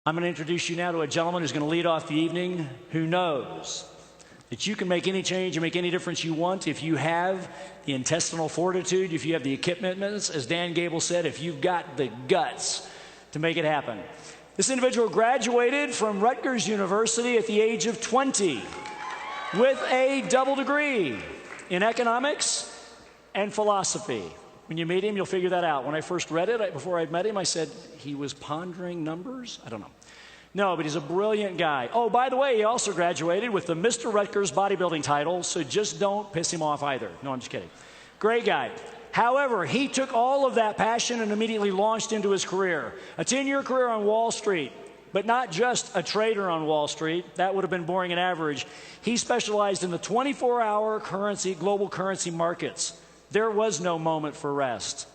I'm going to introduce you now to a gentleman who's going to lead off the evening, who knows that you can make any change and make any difference you want if you have the intestinal fortitude, if you have the commitments, as Dan Gable said, if you've got the guts to make it happen. This individual graduated from Rutgers University at the age of 20 with a double degree in economics and philosophy. When you meet him, you'll figure that out. When I first read it, before I met him, I said, he was pondering numbers? I don't know. No, but he's a brilliant guy. Oh, by the way, he also graduated with the Mr. Rutgers bodybuilding title, so just don't piss him off either. No, I'm just kidding. Great guy. However, he took all of that passion and immediately launched into his career. A 10-year career on Wall Street, but not just a trader on Wall Street. That would have been boring and average. He specialized in the 24-hour global currency markets. There was no moment for rest.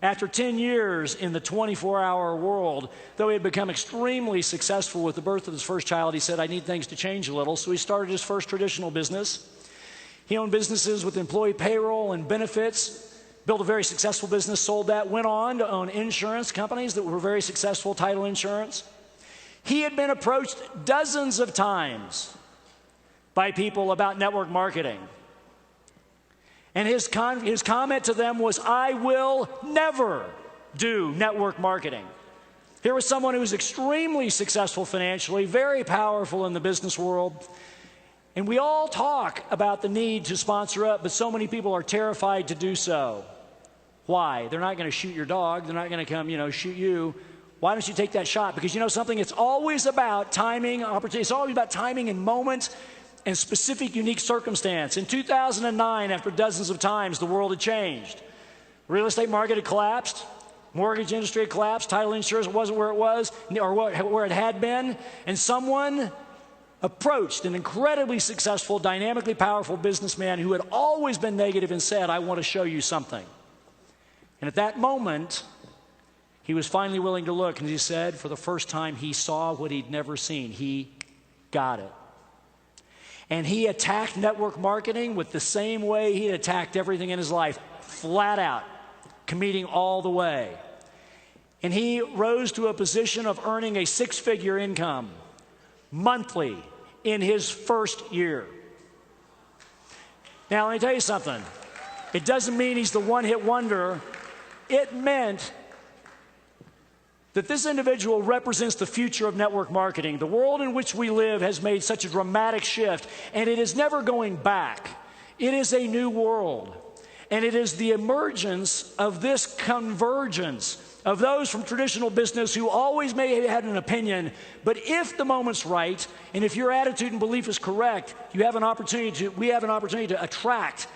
After 10 years in the 24-hour world, though he had become extremely successful with the birth of his first child, he said, I need things to change a little. So he started his first traditional business. He owned businesses with employee payroll and benefits, built a very successful business, sold that, went on to own insurance companies that were very successful, title insurance. He had been approached dozens of times by people about network marketing. And his comment to them was, I will never do network marketing. Here was someone who was extremely successful financially, very powerful in the business world. And we all talk about the need to sponsor up, but so many people are terrified to do so. Why? They're not going to shoot your dog. They're not going to come, shoot you. Why don't you take that shot? Because you know something? It's always about timing, opportunity. It's always about timing and moments and specific, unique circumstance. In 2009, after dozens of times, the world had changed. Real estate market had collapsed. Mortgage industry had collapsed. Title insurance wasn't where it was or where it had been. And someone approached an incredibly successful, dynamically powerful businessman who had always been negative and said, I want to show you something. And at that moment, he was finally willing to look. And he said, for the first time, he saw what he'd never seen. He got it. And he attacked network marketing with the same way he had attacked everything in his life, flat out, committing all the way. And he rose to a position of earning a six-figure income monthly in his first year. Now, let me tell you something. It doesn't mean he's the one-hit wonder. It meant that this individual represents the future of network marketing. The world in which we live has made such a dramatic shift, and it is never going back. It is a new world, and it is the emergence of this convergence of those from traditional business who always may have had an opinion, but if the moment's right, and if your attitude and belief is correct, we have an opportunity to attract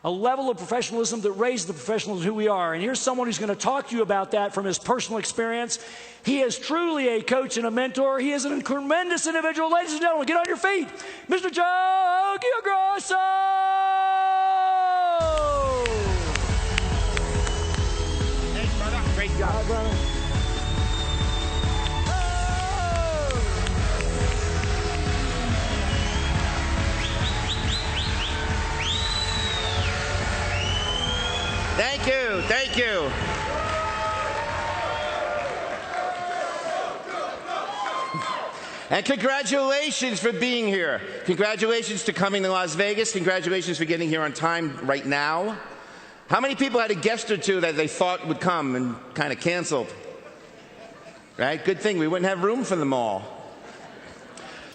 a level of professionalism that raises the professionals who we are. And here's someone who's going to talk to you about that from his personal experience. He is truly a coach and a mentor. He is a tremendous individual. Ladies and gentlemen, get on your feet. Mr. Occhiogrosso! Thanks, brother. Great job. Hi, brother. Thank you. Thank you. And congratulations for being here. Congratulations to coming to Las Vegas. Congratulations for getting here on time right now. How many people had a guest or two that they thought would come and kind of canceled? Right? Good thing we wouldn't have room for them all.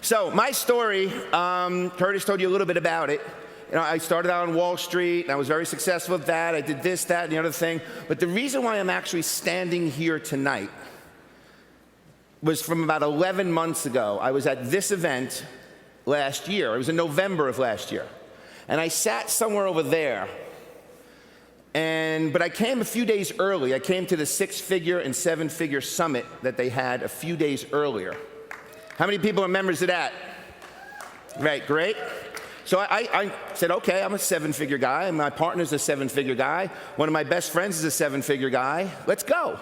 So my story, Curtis told you a little bit about it. I started out on Wall Street, and I was very successful at that. I did this, that, and the other thing. But the reason why I'm actually standing here tonight was from about 11 months ago. I was at this event last year. It was in November of last year. And I sat somewhere over there. But I came a few days early. I came to the six-figure and seven-figure summit that they had a few days earlier. How many people are members of that? Right, great. So I said, okay, I'm a seven-figure guy, and my partner's a seven-figure guy. One of my best friends is a seven-figure guy. Let's go.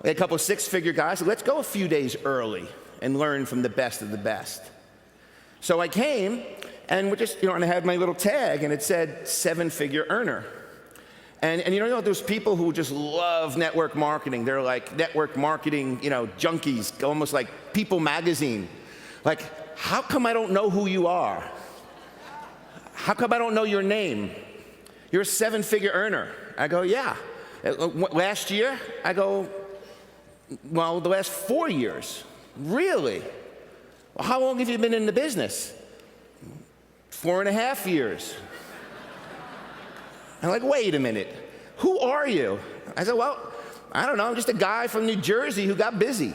We had a couple of six-figure guys, so let's go a few days early and learn from the best of the best. So I came, and we just, and I had my little tag, and it said seven-figure earner. And you know, those people who just love network marketing. They're like network marketing, junkies, almost like People magazine. Like, how come I don't know who you are? How come I don't know your name? You're a 7-figure earner. I go, yeah. Last year? I go, well, the last 4 years. Really? Well, how long have you been in the business? 4.5 years. I'm like, wait a minute, who are you? I said, well, I don't know, I'm just a guy from New Jersey who got busy.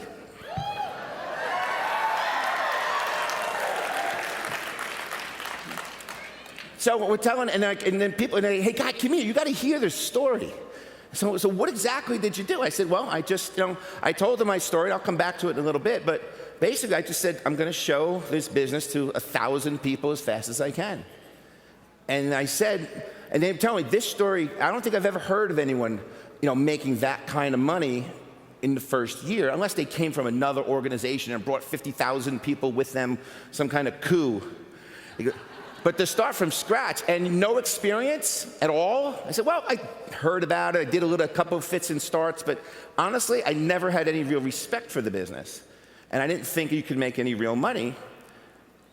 So we're telling, and then people, hey, guy, come here, you got to hear this story. So what exactly did you do? I said, well, I just, I told them my story. I'll come back to it in a little bit, but basically I just said, I'm going to show this business to 1,000 people as fast as I can. And I said, and they tell me this story, I don't think I've ever heard of anyone, making that kind of money in the first year, unless they came from another organization and brought 50,000 people with them, some kind of coup. But to start from scratch and no experience at all, I said, well, I heard about it, I did a couple of fits and starts, but honestly, I never had any real respect for the business. And I didn't think you could make any real money.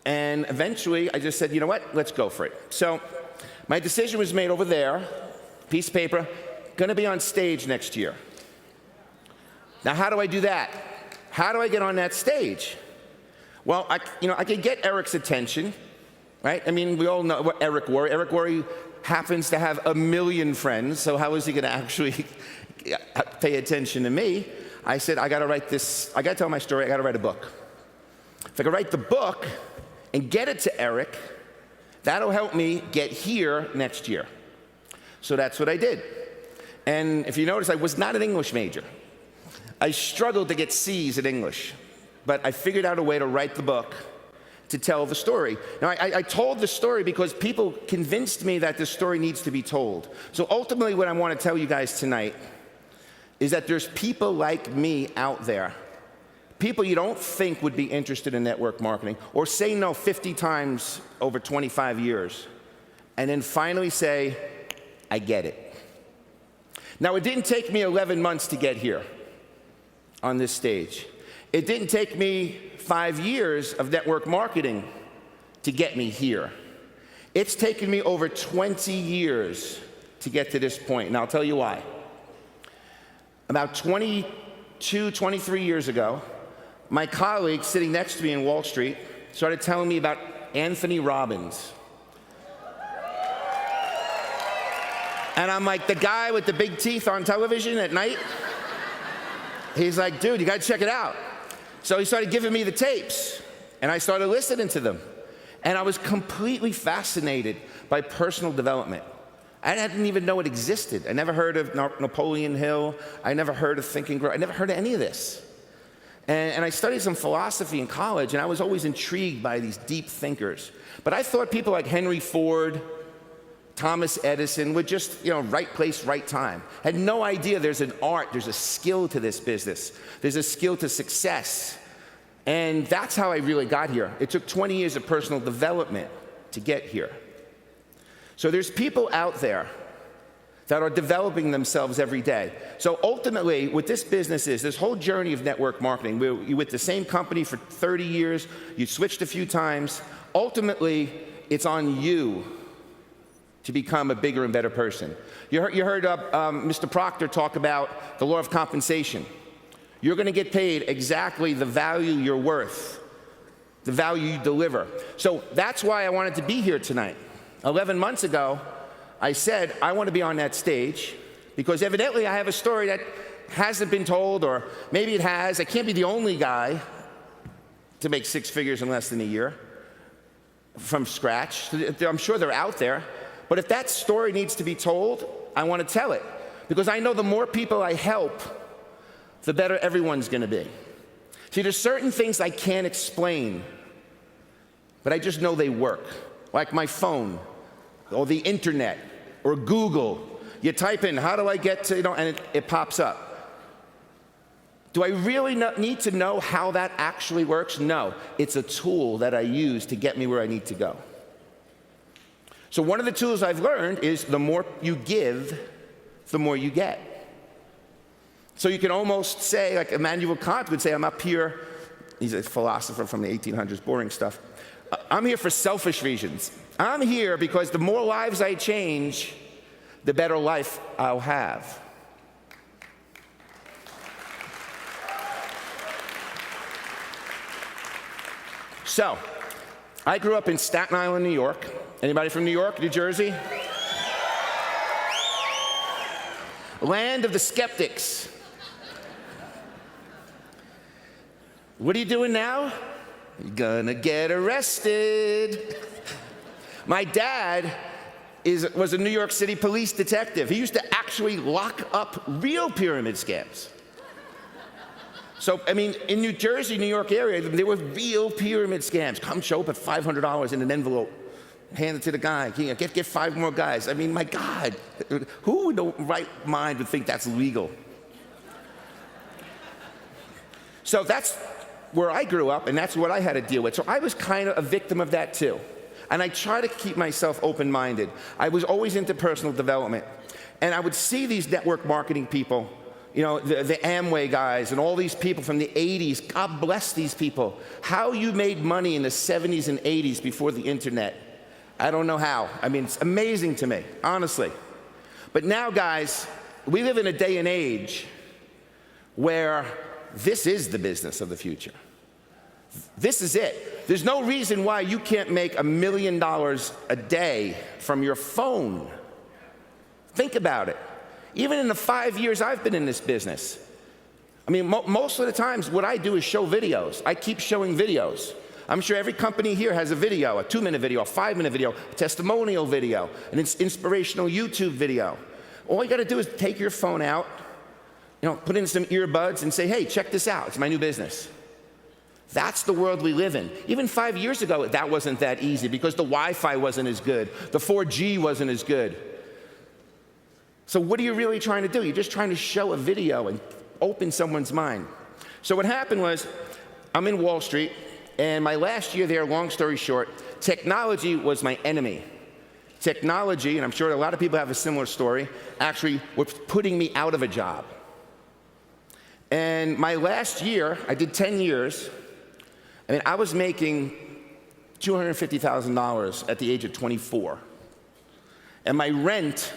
And eventually, I just said, you know what, let's go for it. So my decision was made over there, piece of paper, gonna be on stage next year. Now, how do I do that? How do I get on that stage? Well, I could get Eric's attention, right? I mean, we all know what Eric Worre. Eric Worre happens to have 1 million friends, so how is he gonna actually pay attention to me? I said, I gotta tell my story, I gotta write a book. If I could write the book and get it to Eric, that'll help me get here next year. So that's what I did. And if you notice, I was not an English major. I struggled to get C's in English, but I figured out a way to write the book to tell the story. Now, I told the story because people convinced me that the story needs to be told. So ultimately, what I want to tell you guys tonight is that there's people like me out there, people you don't think would be interested in network marketing, or say no 50 times over 25 years, and then finally say, I get it. Now, it didn't take me 11 months to get here on this stage. It didn't take me 5 years of network marketing to get me here. It's taken me over 20 years to get to this point, and I'll tell you why. About 22, 23 years ago, my colleague sitting next to me in Wall Street started telling me about Anthony Robbins. And I'm like, the guy with the big teeth on television at night? He's like, dude, you gotta check it out. So he started giving me the tapes, and I started listening to them. And I was completely fascinated by personal development. I didn't even know it existed. I never heard of Napoleon Hill. I never heard of Think and Grow. I never heard of any of this. And I studied some philosophy in college, and I was always intrigued by these deep thinkers. But I thought people like Henry Ford, Thomas Edison were just, right place, right time. Had no idea there's an art, there's a skill to this business. There's a skill to success. And that's how I really got here. It took 20 years of personal development to get here. So there's people out there that are developing themselves every day. So ultimately, what this business is, this whole journey of network marketing, you're with the same company for 30 years, you switched a few times, ultimately, it's on you to become a bigger and better person. You heard Mr. Proctor talk about the law of compensation. You're gonna get paid exactly the value you're worth, the value you deliver. So that's why I wanted to be here tonight. 11 months ago, I said, I want to be on that stage because evidently I have a story that hasn't been told, or maybe it has. I can't be the only guy to make 6 figures in less than a year from scratch. I'm sure they're out there. But if that story needs to be told, I want to tell it because I know the more people I help, the better everyone's going to be. See, there's certain things I can't explain, but I just know they work, like my phone or the internet or Google. You type in, how do I get to, and it pops up. Do I really need to know how that actually works? No, it's a tool that I use to get me where I need to go. So one of the tools I've learned is the more you give, the more you get. So you can almost say, like Immanuel Kant would say, I'm up here, he's a philosopher from the 1800s, boring stuff. I'm here for selfish reasons. I'm here because the more lives I change, the better life I'll have. So, I grew up in Staten Island, New York. Anybody from New York, New Jersey? Land of the skeptics. What are you doing now? You're gonna get arrested. My dad was a New York City police detective. He used to actually lock up real pyramid scams. So, I mean, in New Jersey, New York area, there were real pyramid scams. Come show up at $500 in an envelope, hand it to the guy. Get 5 more guys. I mean, my God, who in the right mind would think that's legal? So that's where I grew up, and that's what I had to deal with. So I was kind of a victim of that too. And I try to keep myself open-minded. I was always into personal development. And I would see these network marketing people, you know, the Amway guys and all these people from the 80s. God bless these people. How you made money in the 70s and 80s before the internet, I don't know how. I mean, it's amazing to me, honestly. But now, guys, we live in a day and age where this is the business of the future. This is it. There's no reason why you can't make $1 million a day from your phone. Think about it. Even in the 5 years I've been in this business, I mean, most of the times what I do is show videos. I keep showing videos. I'm sure every company here has a video, a 2-minute video, a 5-minute video, a testimonial video, an inspirational YouTube video. All you gotta do is take your phone out, you know, put in some earbuds and say, hey, check this out, it's my new business. That's the world we live in. Even 5 years ago, that wasn't that easy because the Wi-Fi wasn't as good, the 4G wasn't as good. So what are you really trying to do? You're just trying to show a video and open someone's mind. So what happened was, I'm in Wall Street, and my last year there, long story short, technology was my enemy. Technology, and I'm sure a lot of people have a similar story, actually was putting me out of a job. And my last year, I did 10 years, I mean, I was making $250,000 at the age of 24. And my rent,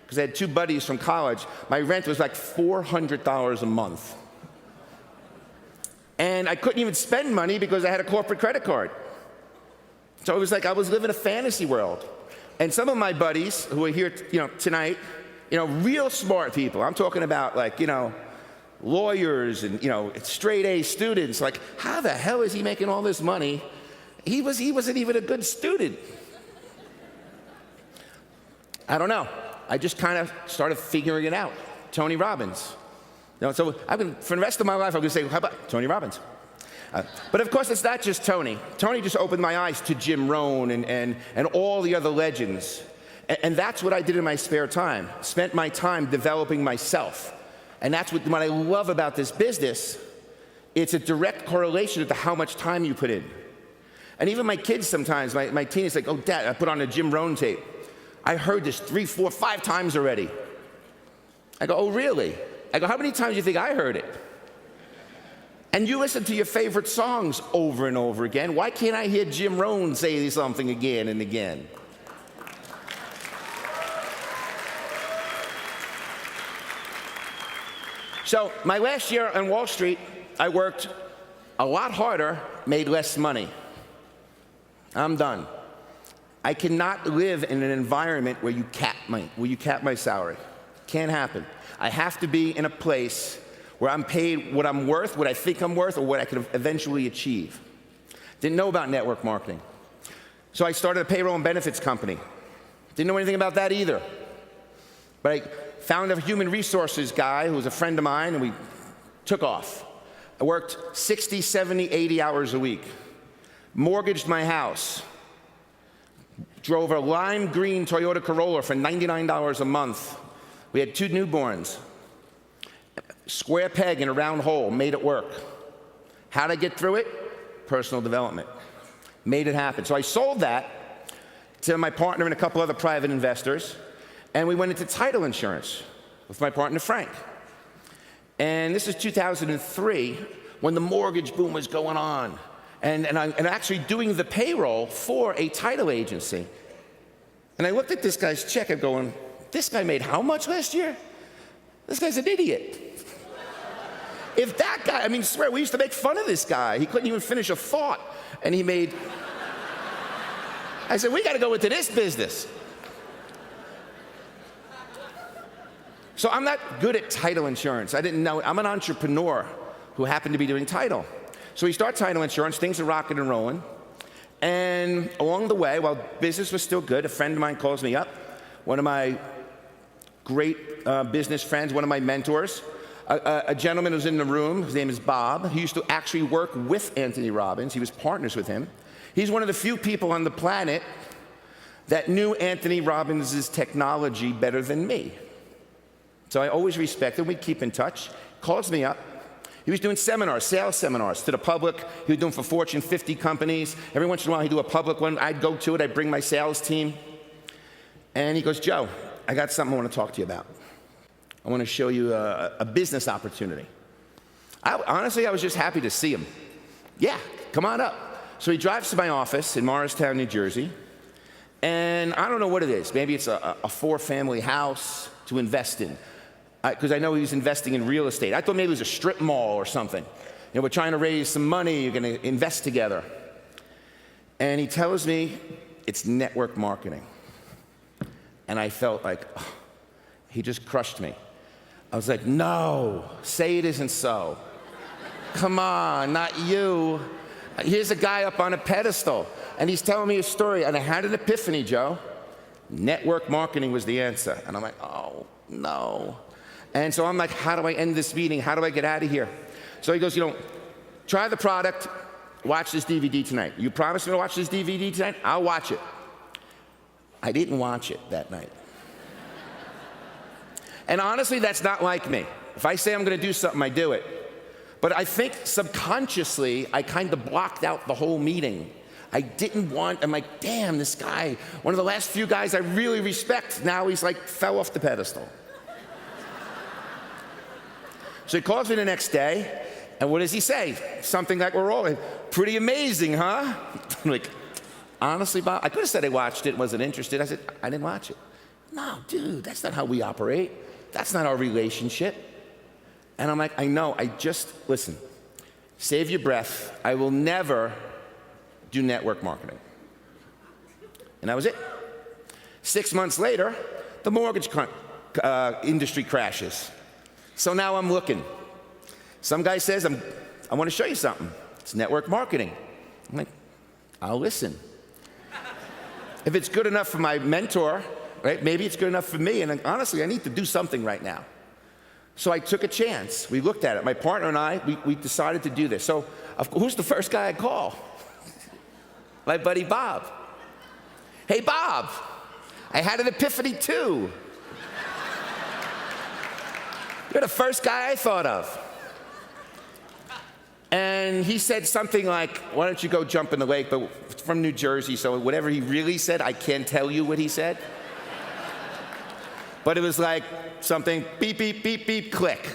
because I had 2 buddies from college, my rent was like $400 a month. And I couldn't even spend money because I had a corporate credit card. So it was like I was living a fantasy world. And some of my buddies who are here, you know, tonight, you know, real smart people, I'm talking about like, you know, lawyers and, you know, straight A students, like, how the hell is he making all this money? He wasn't even a good student. I don't know. I just kind of started figuring it out. Tony Robbins. You know, so for the rest of my life, I'm going to say, how about Tony Robbins? But of course, it's not just Tony. Tony just opened my eyes to Jim Rohn and all the other legends. And that's what I did in my spare time. Spent my time developing myself. And that's what I love about this business. It's a direct correlation to how much time you put in. And even my kids sometimes, my teen is like, oh, Dad, I put on a Jim Rohn tape. I heard this 3, 4, 5 times already. I go, oh, really? I go, how many times do you think I heard it? And you listen to your favorite songs over and over again. Why can't I hear Jim Rohn say something again and again? So my last year on Wall Street, I worked a lot harder, made less money. I'm done. I cannot live in an environment where you cap my salary. Can't happen. I have to be in a place where I'm paid what I'm worth, what I think I'm worth, or what I could eventually achieve. Didn't know about network marketing. So I started a payroll and benefits company. Didn't know anything about that either. But I found a human resources guy who was a friend of mine, and we took off. I worked 60, 70, 80 hours a week. Mortgaged my house. Drove a lime green Toyota Corolla for $99 a month. We had 2 newborns. Square peg in a round hole, made it work. How'd I get through it? Personal development. Made it happen. So I sold that to my partner and a couple other private investors, and we went into title insurance. with my partner Frank. And this is 2003, when the mortgage boom was going on. And I'm actually doing the payroll for a title agency. And I looked at this guy's check and going, this guy made how much last year? This guy's an idiot. If that guy, I mean, swear, we used to make fun of this guy. He couldn't even finish a thought, and he made, I said, we gotta go into this business. So I'm not good at title insurance. I didn't know, I'm an entrepreneur who happened to be doing title. So we start title insurance, things are rocking and rolling. And along the way, while business was still good, a friend of mine calls me up, one of my great business friends, one of my mentors, a gentleman who's in the room, his name is Bob. He used to actually work with Anthony Robbins. He was partners with him. He's one of the few people on the planet that knew Anthony Robbins' technology better than me. So I always respect him. We keep in touch. Calls me up. He was doing seminars, sales seminars to the public. He was doing for Fortune 50 companies. Every once in a while, he'd do a public one. I'd go to it. I'd bring my sales team. And he goes, Joe, I got something I want to talk to you about. I want to show you a business opportunity. Honestly, I was just happy to see him. Yeah, come on up. So he drives to my office in Morristown, New Jersey. And I don't know what it is. Maybe it's a 4-family house to invest in. Because I know he was investing in real estate. I thought maybe it was a strip mall or something. You know, we're trying to raise some money, you're going to invest together. And he tells me it's network marketing. And I felt like, oh, he just crushed me. I was like, no, say it isn't so. Come on, not you. Here's a guy up on a pedestal, and he's telling me a story, and I had an epiphany, Joe. Network marketing was the answer. And I'm like, oh, no. And so I'm like, how do I end this meeting? How do I get out of here? So he goes, you know, try the product, watch this DVD tonight. You promise me to watch this DVD tonight? I'll watch it. I didn't watch it that night. And honestly, that's not like me. If I say I'm going to do something, I do it. But I think subconsciously, I kind of blocked out the whole meeting. I didn't want, I'm like, damn, this guy, one of the last few guys I really respect, now he's like, fell off the pedestal. So he calls me the next day, and what does he say? Something like, we're all pretty amazing, huh? I'm like, honestly, Bob, I could have said I watched it, wasn't interested. I said, I didn't watch it. No, dude, that's not how we operate. That's not our relationship. And I'm like, I know, listen, save your breath. I will never do network marketing. And that was it. 6 months later, the mortgage industry crashes. So now I'm looking. Some guy says, I want to show you something. It's network marketing. I'm like, I'll listen. If it's good enough for my mentor, right, maybe it's good enough for me, and honestly, I need to do something right now. So I took a chance. We looked at it. My partner and I, we decided to do this. So who's the first guy I call? My buddy Bob. Hey, Bob, I had an epiphany too. You're the first guy I thought of. And he said something like, why don't you go jump in the lake, but from New Jersey, so whatever he really said, I can't tell you what he said. But it was like something beep, beep, beep, beep, click.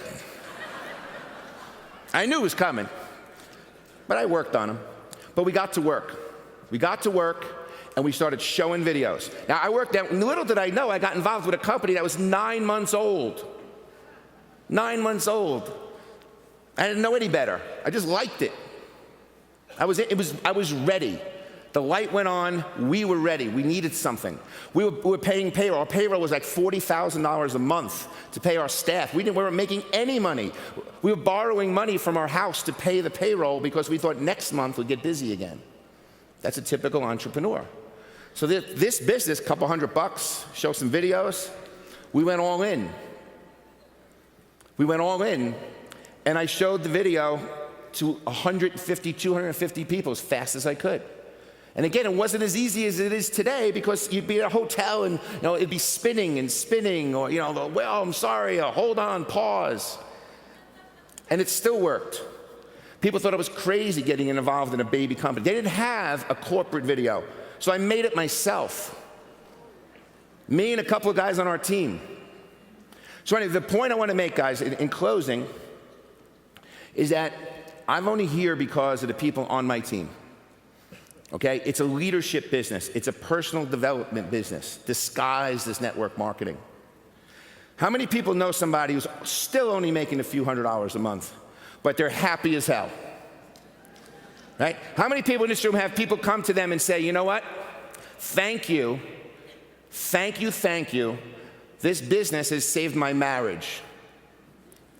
I knew it was coming, but I worked on him. But we got to work. We got to work, and we started showing videos. Now, I worked out, little did I know, I got involved with a company that was 9 months old. 9 months old. I didn't know any better. I just liked it. I was ready. The light went on, we were ready. We needed something. We were paying payroll. Our payroll was like $40,000 a month to pay our staff. We weren't making any money. We were borrowing money from our house to pay the payroll because we thought next month we'd get busy again. That's a typical entrepreneur. So this business, couple $100, show some videos, we went all in. We went all in, and I showed the video to 150, 250 people as fast as I could. And again, it wasn't as easy as it is today because you'd be at a hotel and it'd be spinning and spinning, or well, I'm sorry, hold on, pause. And it still worked. People thought I was crazy getting involved in a baby company. They didn't have a corporate video, so I made it myself. Me and a couple of guys on our team. So anyway, the point I want to make, guys, in closing, is that I'm only here because of the people on my team. Okay? It's a leadership business. It's a personal development business disguised as network marketing. How many people know somebody who's still only making a few $100s a month, but they're happy as hell? Right? How many people in this room have people come to them and say, you know what? Thank you. Thank you, thank you. This business has saved my marriage,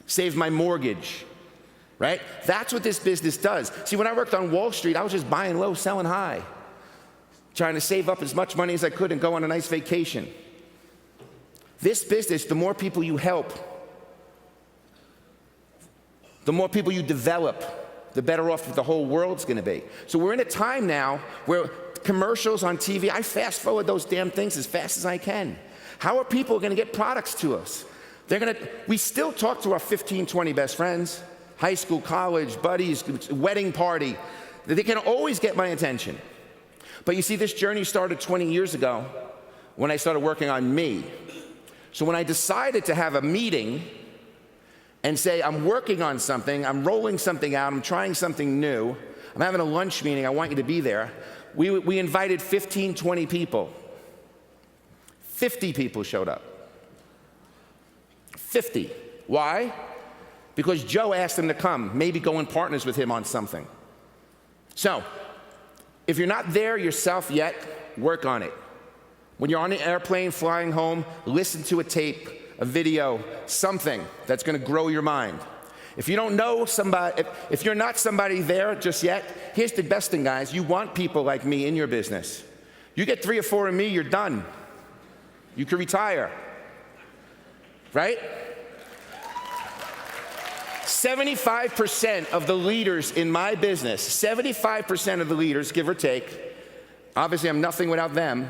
saved my mortgage. Right? That's what this business does. See, when I worked on Wall Street, I was just buying low, selling high, trying to save up as much money as I could and go on a nice vacation. This business, the more people you help, the more people you develop, the better off the whole world's gonna be. So we're in a time now where commercials on TV, I fast forward those damn things as fast as I can. How are people gonna get products to us? We still talk to our 15, 20 best friends, high school, college, buddies, wedding party. They can always get my attention. But you see, this journey started 20 years ago when I started working on me. So when I decided to have a meeting and say, I'm working on something, I'm rolling something out, I'm trying something new, I'm having a lunch meeting, I want you to be there, we invited 15, 20 people. 50 people showed up. 50. Why? Because Joe asked them to come, maybe go in partners with him on something. So, if you're not there yourself yet, work on it. When you're on an airplane flying home, listen to a tape, a video, something that's gonna grow your mind. If you don't know somebody, if you're not somebody there just yet, here's the best thing, guys. You want people like me in your business. You get 3 or 4 of me, you're done. You can retire, right? 75% of the leaders in my business, 75% of the leaders, give or take, obviously I'm nothing without them,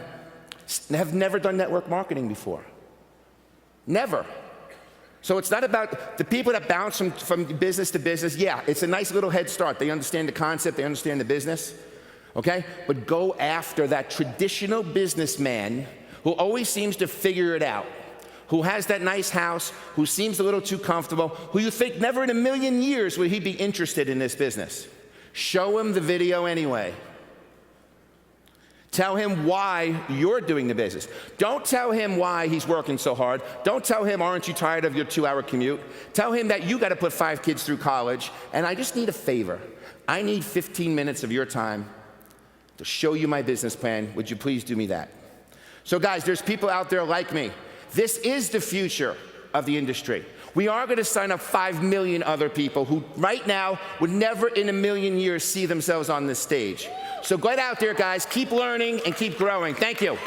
have never done network marketing before. Never. So it's not about the people that bounce from business to business. Yeah, it's a nice little head start. They understand the concept, they understand the business, okay? But go after that traditional businessman who always seems to figure it out, who has that nice house, who seems a little too comfortable, who you think never in a million years would he be interested in this business. Show him the video anyway. Tell him why you're doing the business. Don't tell him why he's working so hard. Don't tell him, aren't you tired of your 2-hour commute? Tell him that you got to put 5 kids through college, and I just need a favor. I need 15 minutes of your time to show you my business plan. Would you please do me that? So guys, there's people out there like me. This is the future of the industry. We are going to sign up 5 million other people who right now would never in a million years see themselves on this stage. So get out there, guys. Keep learning and keep growing. Thank you.